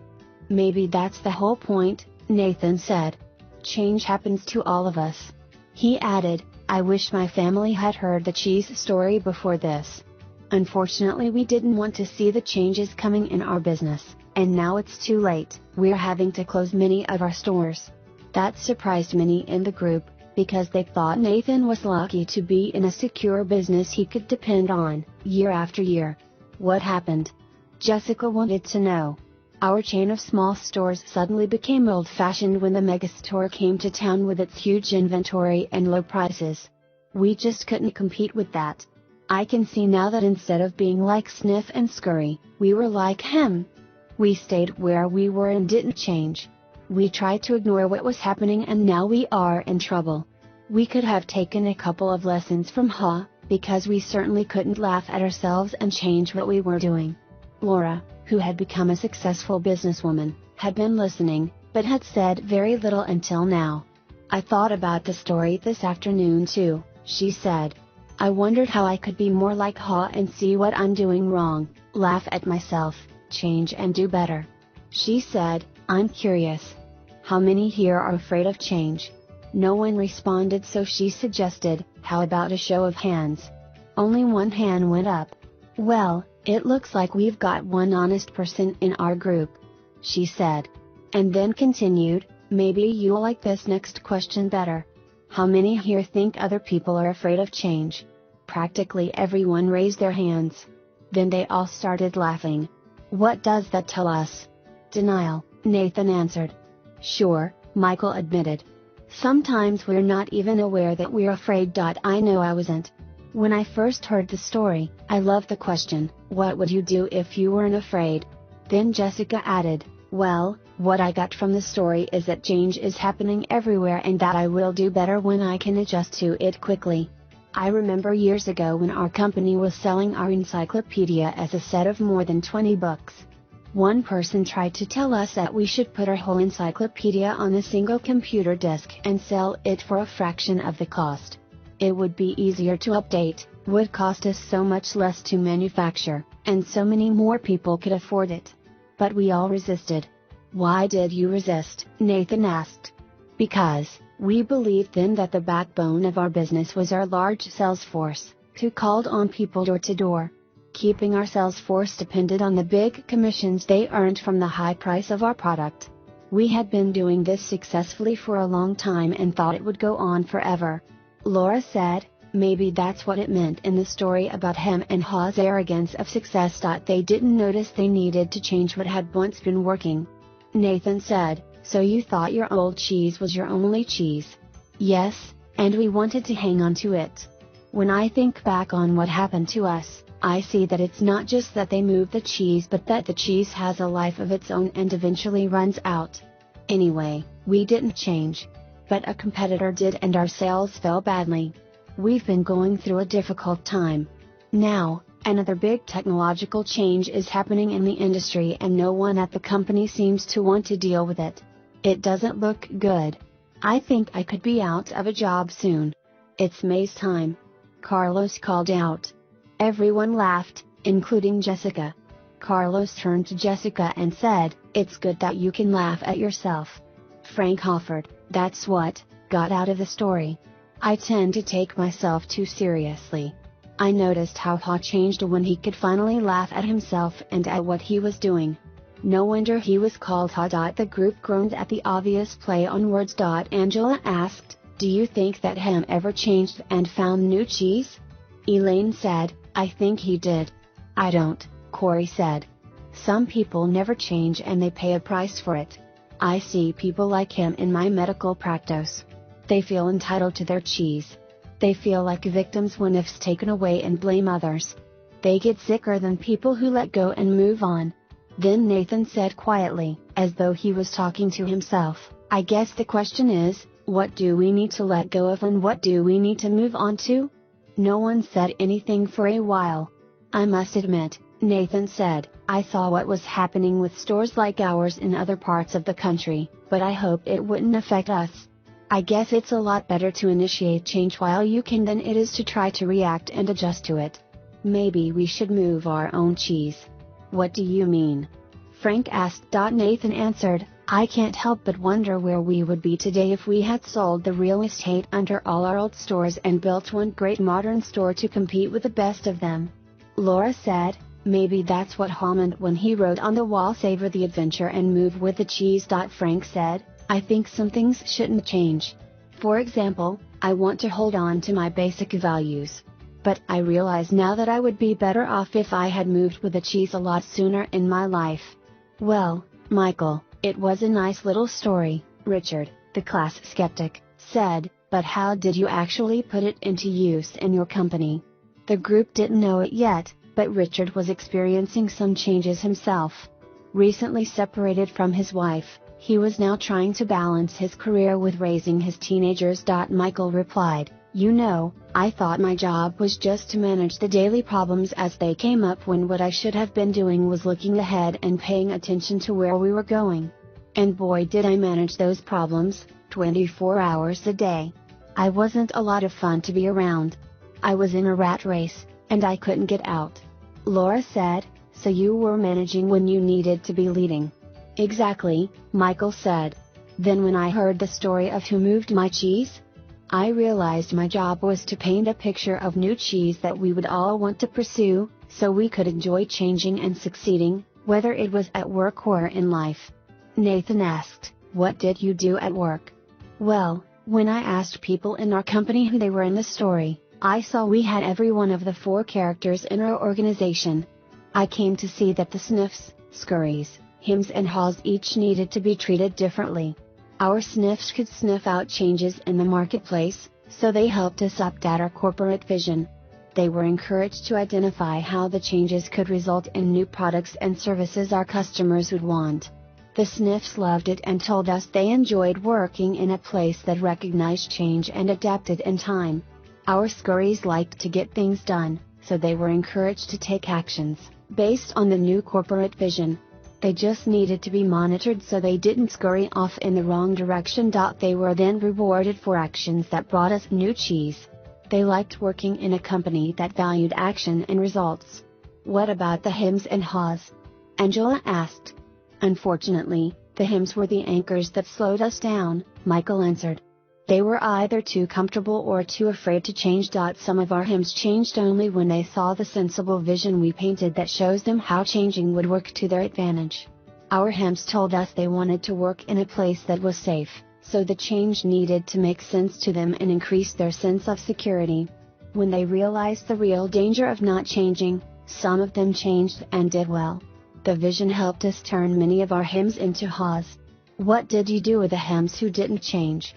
"Maybe that's the whole point," Nathan said. "Change happens to all of us." He added, "I wish my family had heard the cheese story before this. Unfortunately, we didn't want to see the changes coming in our business, and now it's too late. We're having to close many of our stores." That surprised many in the group, because they thought Nathan was lucky to be in a secure business he could depend on, year after year. "What happened?" Jessica wanted to know. "Our chain of small stores suddenly became old-fashioned when the megastore came to town with its huge inventory and low prices. We just couldn't compete with that. I can see now that instead of being like Sniff and Scurry, we were like him. We stayed where we were and didn't change. We tried to ignore what was happening and now we are in trouble. We could have taken a couple of lessons from Ha, because we certainly couldn't laugh at ourselves and change what we were doing. Laura, who had become a successful businesswoman, had been listening, but had said very little until now. I thought about the story this afternoon too, she said. I wondered how I could be more like Ha and see what I'm doing wrong, laugh at myself, change and do better. She said, I'm curious. How many here are afraid of change? No one responded, so she suggested, how about a show of hands? Only one hand went up. Well, it looks like we've got one honest person in our group, she said. And then continued, maybe you'll like this next question better. How many here think other people are afraid of change? Practically everyone raised their hands. Then they all started laughing. What does that tell us? Denial, Nathan answered. Sure, Michael admitted. Sometimes we're not even aware that we're afraid. I know I wasn't. When I first heard the story, I loved the question, what would you do if you weren't afraid? Then Jessica added, well, what I got from the story is that change is happening everywhere and that I will do better when I can adjust to it quickly. I remember years ago when our company was selling our encyclopedia as a set of more than 20 books. One person tried to tell us that we should put our whole encyclopedia on a single computer disk and sell it for a fraction of the cost. It would be easier to update, would cost us so much less to manufacture, and so many more people could afford it. But we all resisted. Why did you resist? Nathan asked. Because, we believed then that the backbone of our business was our large sales force, who called on people door to door. Keeping our sales force depended on the big commissions they earned from the high price of our product. We had been doing this successfully for a long time and thought it would go on forever. Laura said, maybe that's what it meant in the story about him and Ha's arrogance of success. They didn't notice they needed to change what had once been working. Nathan said, so you thought your old cheese was your only cheese? Yes, and we wanted to hang on to it. When I think back on what happened to us, I see that it's not just that they moved the cheese but that the cheese has a life of its own and eventually runs out. Anyway, we didn't change. But a competitor did and our sales fell badly. We've been going through a difficult time. Now, another big technological change is happening in the industry and no one at the company seems to want to deal with it. It doesn't look good. I think I could be out of a job soon. It's May's time. Carlos called out. Everyone laughed, including Jessica. Carlos turned to Jessica and said, it's good that you can laugh at yourself. Frank offered, that's what got out of the story. I tend to take myself too seriously. I noticed how Ha changed when he could finally laugh at himself and at what he was doing. No wonder he was called Ha. The group groaned at the obvious play on words. Angela asked, do you think that Ham ever changed and found new cheese? Elaine said, I think he did. I don't, Corey said. Some people never change and they pay a price for it. I see people like him in my medical practice. They feel entitled to their cheese. They feel like victims when it's taken away and blame others. They get sicker than people who let go and move on. Then Nathan said quietly, as though he was talking to himself, I guess the question is, what do we need to let go of and what do we need to move on to? No one said anything for a while. I must admit, Nathan said, I saw what was happening with stores like ours in other parts of the country, but I hoped it wouldn't affect us. I guess it's a lot better to initiate change while you can than it is to try to react and adjust to it. Maybe we should move our own cheese. What do you mean? Frank asked. Nathan answered, I can't help but wonder where we would be today if we had sold the real estate under all our old stores and built one great modern store to compete with the best of them. Laura said, maybe that's what Ha meant when he wrote on the wall, savor the adventure and move with the cheese. Frank said, I think some things shouldn't change. For example, I want to hold on to my basic values. But I realize now that I would be better off if I had moved with the cheese a lot sooner in my life. Well, Michael, it was a nice little story, Richard, the class skeptic, said, but how did you actually put it into use in your company? The group didn't know it yet, but Richard was experiencing some changes himself. Recently separated from his wife, he was now trying to balance his career with raising his teenagers. Michael replied, "You know, I thought my job was just to manage the daily problems as they came up, when what I should have been doing was looking ahead and paying attention to where we were going. And boy did I manage those problems, 24 hours a day. I wasn't a lot of fun to be around. I was in a rat race, and I couldn't get out." Laura said, "So you were managing when you needed to be leading." "Exactly," Michael said. "Then when I heard the story of Who Moved My Cheese? I realized my job was to paint a picture of new cheese that we would all want to pursue, so we could enjoy changing and succeeding, whether it was at work or in life." Nathan asked, "What did you do at work?" "Well, when I asked people in our company who they were in the story, I saw we had every one of the 4 characters in our organization. I came to see that the Sniffs, Scurries, Hims and Haws each needed to be treated differently. Our Sniffs could sniff out changes in the marketplace, so they helped us update our corporate vision. They were encouraged to identify how the changes could result in new products and services our customers would want. The Sniffs loved it and told us they enjoyed working in a place that recognized change and adapted in time. Our Scurries liked to get things done, so they were encouraged to take actions based on the new corporate vision. They just needed to be monitored so they didn't scurry off in the wrong direction. They were then rewarded for actions that brought us new cheese. They liked working in a company that valued action and results." "What about the Hims and Haws?" Angela asked. "Unfortunately, the Hims were the anchors that slowed us down," Michael answered. "They were either too comfortable or too afraid to change. Some of our Hims changed only when they saw the sensible vision we painted that shows them how changing would work to their advantage. Our Hims told us they wanted to work in a place that was safe, so the change needed to make sense to them and increase their sense of security. When they realized the real danger of not changing, some of them changed and did well. The vision helped us turn many of our Hims into Haws." "What did you do with the Hims who didn't change?"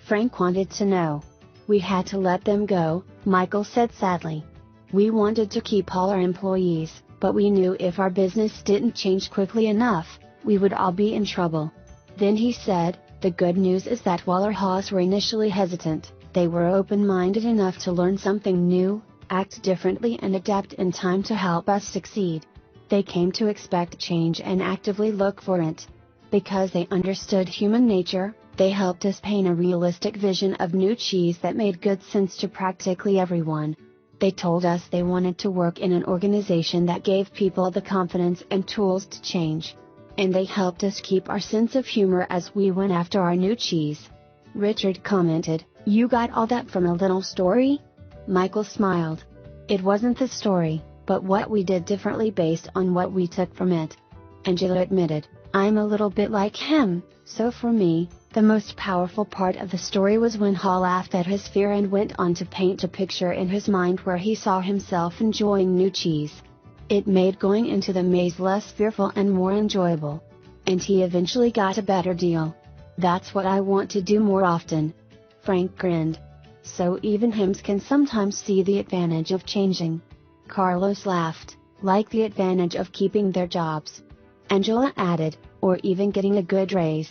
Frank wanted to know. "We had to let them go," Michael said sadly. "We wanted to keep all our employees, but we knew if our business didn't change quickly enough, we would all be in trouble." Then he said, "The good news is that while our Haws were initially hesitant, they were open-minded enough to learn something new, act differently and adapt in time to help us succeed. They came to expect change and actively look for it. Because they understood human nature, they helped us paint a realistic vision of new cheese that made good sense to practically everyone. They told us they wanted to work in an organization that gave people the confidence and tools to change. And they helped us keep our sense of humor as we went after our new cheese." Richard commented, "You got all that from a little story?" Michael smiled. "It wasn't the story, but what we did differently based on what we took from it." Angela admitted, "I'm a little bit like him, so for me, the most powerful part of the story was when Hall laughed at his fear and went on to paint a picture in his mind where he saw himself enjoying new cheese. It made going into the maze less fearful and more enjoyable. And he eventually got a better deal. That's what I want to do more often." Frank grinned. "So even Hims can sometimes see the advantage of changing." Carlos laughed, "Like the advantage of keeping their jobs." Angela added, "Or even getting a good raise."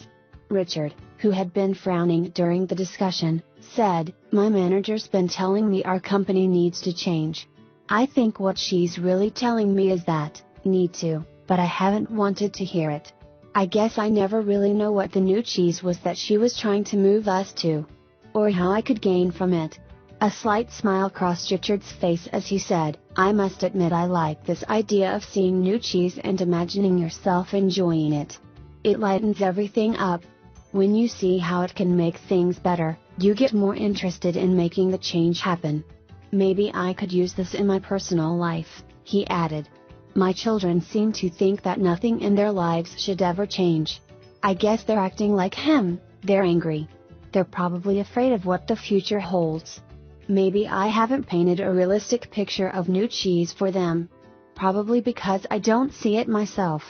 Richard, who had been frowning during the discussion, said, "My manager's been telling me our company needs to change. I think what she's really telling me is that, need to, but I haven't wanted to hear it. I guess I never really know what the new cheese was that she was trying to move us to. Or how I could gain from it." A slight smile crossed Richard's face as he said, "I must admit I like this idea of seeing new cheese and imagining yourself enjoying it. It lightens everything up. When you see how it can make things better, you get more interested in making the change happen. Maybe I could use this in my personal life," he added. "My children seem to think that nothing in their lives should ever change. I guess they're acting like him, they're angry. They're probably afraid of what the future holds. Maybe I haven't painted a realistic picture of new cheese for them. Probably because I don't see it myself."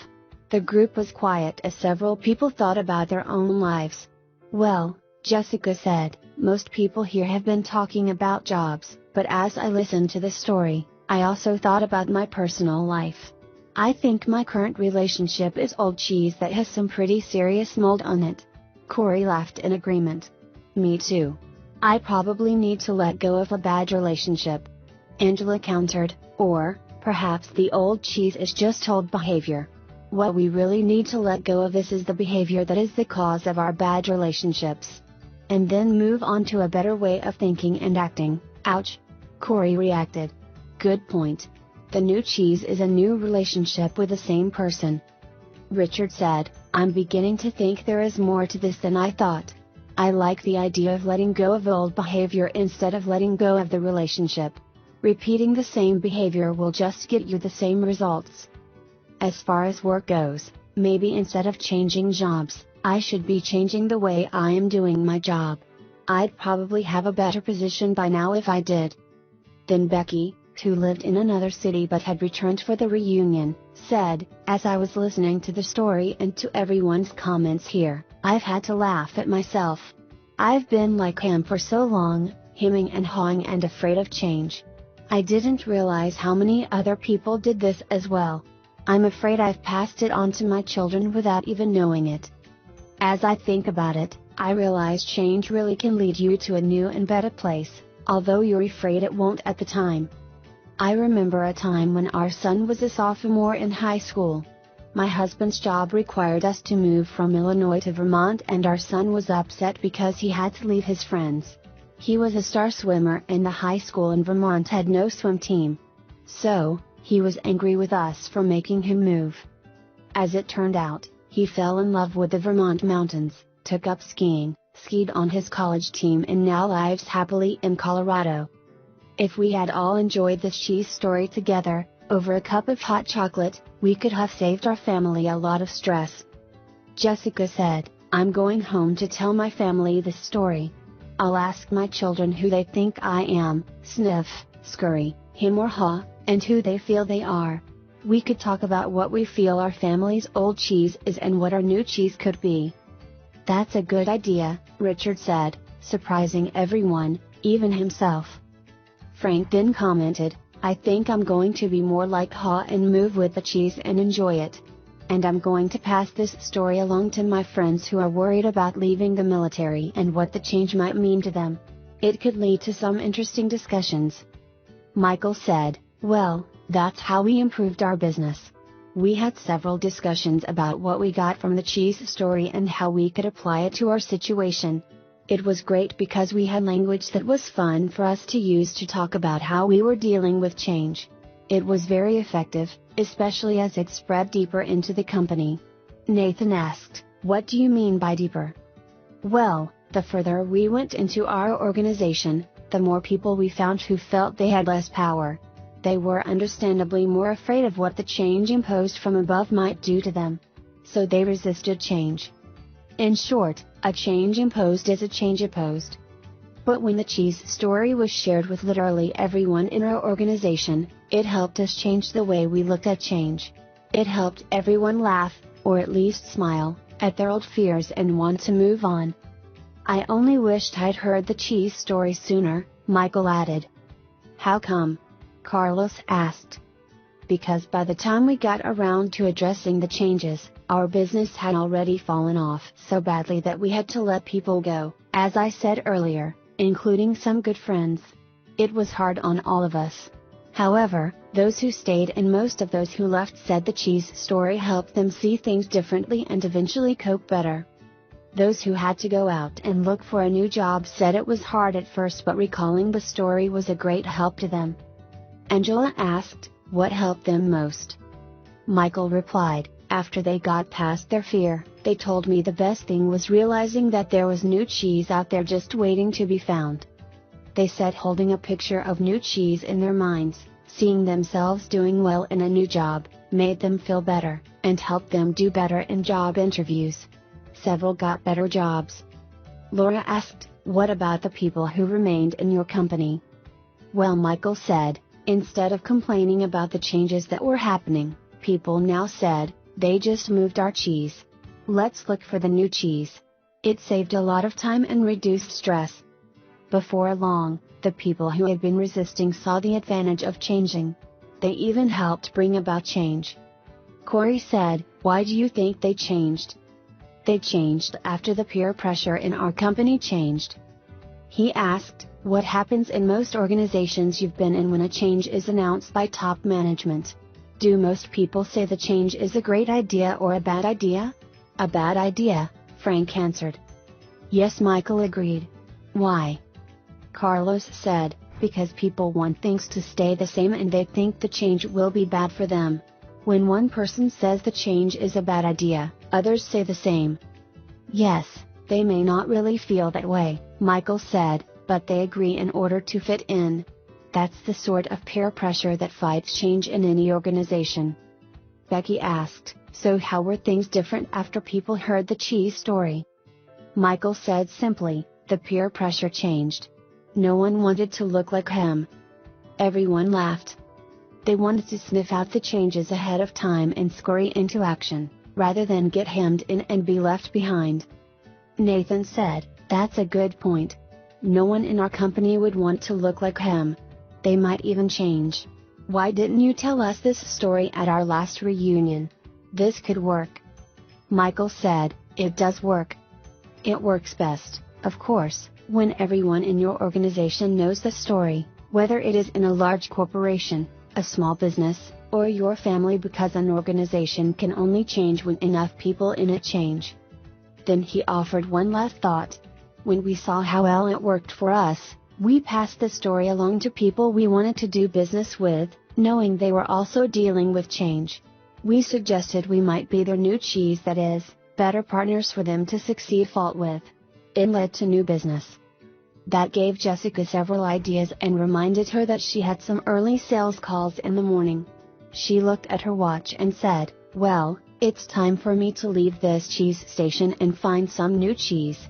The group was quiet as several people thought about their own lives. "Well," Jessica said, "most people here have been talking about jobs, But as I listened to the story, I also thought about my personal life. I think my current relationship is old cheese that has some pretty serious mold on it. Corey laughed in agreement. Me too. I probably need to let go of a bad relationship. Angela countered, or, perhaps the old cheese is just old behavior. What we really need to let go of is the behavior that is the cause of our bad relationships. And then move on to a better way of thinking and acting. Ouch! Corey reacted. Good point. The new cheese is a new relationship with the same person. Richard said, I'm beginning to think there is more to this than I thought. I like the idea of letting go of old behavior instead of letting go of the relationship. Repeating the same behavior will just get you the same results. As far as work goes, maybe instead of changing jobs, I should be changing the way I am doing my job. I'd probably have a better position by now if I did. Then Becky, who lived in another city but had returned for the reunion, said, as I was listening to the story and to everyone's comments here, I've had to laugh at myself. I've been like him for so long, hemming and hawing and afraid of change. I didn't realize how many other people did this as well. I'm afraid I've passed it on to my children without even knowing it. As I think about it, I realize change really can lead you to a new and better place, although you're afraid it won't at the time. I remember a time when our son was a sophomore in high school. My husband's job required us to move from Illinois to Vermont, and our son was upset because he had to leave his friends. He was a star swimmer and the high school in Vermont had no swim team. So, he was angry with us for making him move. As it turned out, he fell in love with the Vermont mountains, took up skiing, skied on his college team and now lives happily in Colorado. If we had all enjoyed this cheese story together, over a cup of hot chocolate, we could have saved our family a lot of stress. Jessica said, I'm going home to tell my family this story. I'll ask my children who they think I am, sniff, scurry, him or ha, and who they feel they are. We could talk about what we feel our family's old cheese is and what our new cheese could be. That's a good idea, Richard said, surprising everyone, even himself. Frank then commented, I think I'm going to be more like Ha and move with the cheese and enjoy it. And I'm going to pass this story along to my friends who are worried about leaving the military and what the change might mean to them. It could lead to some interesting discussions. Michael said, well, that's how we improved our business. We had several discussions about what we got from the cheese story and how we could apply it to our situation. It was great because we had language that was fun for us to use to talk about how we were dealing with change. It was very effective, especially as it spread deeper into the company. Nathan asked, what do you mean by deeper? Well, the further we went into our organization, the more people we found who felt they had less power. They were understandably more afraid of what the change imposed from above might do to them. So they resisted change. In short, a change imposed is a change opposed. But when the cheese story was shared with literally everyone in our organization, it helped us change the way we looked at change. It helped everyone laugh, or at least smile, at their old fears and want to move on. I only wished I'd heard the cheese story sooner, Michael added. How come? Carlos asked. Because by the time we got around to addressing the changes, our business had already fallen off so badly that we had to let people go, as I said earlier, including some good friends. It was hard on all of us. However, those who stayed and most of those who left said the cheese story helped them see things differently and eventually cope better. Those who had to go out and look for a new job said it was hard at first, but recalling the story was a great help to them. Angela asked, what helped them most? Michael replied, after they got past their fear, they told me the best thing was realizing that there was new cheese out there just waiting to be found. They said holding a picture of new cheese in their minds, seeing themselves doing well in a new job, made them feel better, and helped them do better in job interviews. Several got better jobs. Laura asked, what about the people who remained in your company? Well, Michael said, instead of complaining about the changes that were happening, people now said, they just moved our cheese. Let's look for the new cheese. It saved a lot of time and reduced stress. Before long, the people who had been resisting saw the advantage of changing. They even helped bring about change. Corey said, "Why do you think they changed?" "They changed after the peer pressure in our company changed." He asked, "What happens in most organizations you've been in when a change is announced by top management? Do most people say the change is a great idea or a bad idea?" "A bad idea," Frank answered. "Yes," Michael agreed. "Why?" Carlos said, "Because people want things to stay the same and they think the change will be bad for them. When one person says the change is a bad idea, others say the same." "Yes, they may not really feel that way," Michael said, "but they agree in order to fit in. That's the sort of peer pressure that fights change in any organization." Becky asked, "So how were things different after people heard the cheese story?" Michael said simply, "The peer pressure changed. No one wanted to look like him." Everyone laughed. They wanted to sniff out the changes ahead of time and scurry into action, rather than get hemmed in and be left behind. Nathan said, "That's a good point. No one in our company would want to look like him. They might even change. Why didn't you tell us this story at our last reunion? This could work." Michael said, "It does work. It works best, of course, when everyone in your organization knows the story, whether it is in a large corporation, a small business, or your family, because an organization can only change when enough people in it change." Then he offered one last thought. "When we saw how well it worked for us, we passed the story along to people we wanted to do business with, knowing they were also dealing with change. We suggested we might be their new cheese, that is, better partners for them to succeed with. It led to new business." That gave Jessica several ideas and reminded her that she had some early sales calls in the morning. She looked at her watch and said, "Well, it's time for me to leave this cheese station and find some new cheese."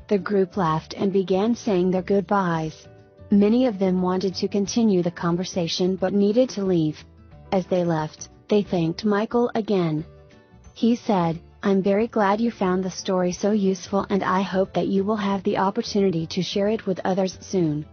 The group laughed and began saying their goodbyes. Many of them wanted to continue the conversation but needed to leave. As they left, they thanked Michael again. He said, "I'm very glad you found the story so useful, and I hope that you will have the opportunity to share it with others soon."